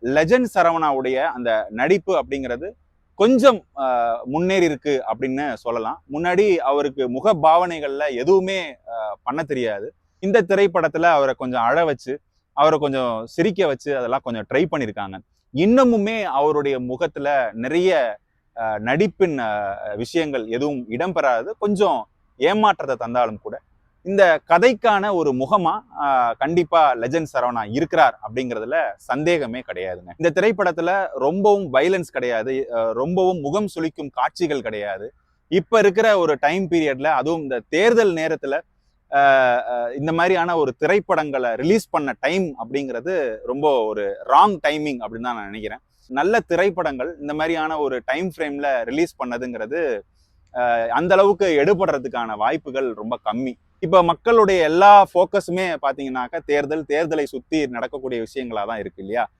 Legend சரவணாவுடைய அந்த நடிப்பு அப்படிங்கிறது கொஞ்சம் முன்னேறி இருக்கு அப்படின்னு சொல்லலாம். முன்னாடி அவருக்கு முக பாவனைகள்ல எதுவுமே பண்ண தெரியாது. இந்த திரைப்படத்துல அவரை கொஞ்சம் அழ வச்சு, அவரை கொஞ்சம் சிரிக்க வச்சு அதெல்லாம் கொஞ்சம் ட்ரை பண்ணியிருக்காங்க. இன்னமுமே அவருடைய முகத்துல நிறைய நடிப்பின் விஷயங்கள் எதுவும் இடம்பெறாது. கொஞ்சம் ஏமாற்றத்தை தந்தாலும் கூட இந்த கதைக்கான ஒரு முகமா கண்டிப்பா லெஜண்ட் சரவணா இருக்கிறார் அப்படிங்கிறதுல சந்தேகமே கிடையாதுங்க. இந்த திரைப்படத்துல ரொம்பவும் வைலன்ஸ் கிடையாது, ரொம்பவும் முகம் சுளிக்கும் காட்சிகள் கிடையாது. இப்ப இருக்கிற ஒரு டைம் பீரியட்ல, அதுவும் இந்த தேர்தல் நேரத்துல இந்த மாதிரியான ஒரு திரைப்படங்களை ரிலீஸ் பண்ண டைம் அப்படிங்கிறது ரொம்ப ஒரு ராங் டைமிங் அப்படின்னு தான் நான் நினைக்கிறேன். நல்ல திரைப்படங்கள் இந்த மாதிரியான ஒரு டைம் ஃப்ரேம்ல ரிலீஸ் பண்ணதுங்கிறது அந்த அளவுக்கு எடுபடுறதுக்கான வாய்ப்புகள் ரொம்ப கம்மி. இப்ப மக்களுடைய எல்லா ஃபோக்கஸுமே பாத்தீங்கன்னாக்கா தேர்தலை சுத்தி நடக்கக்கூடிய விஷயங்களா தான் இருக்கு இல்லையா?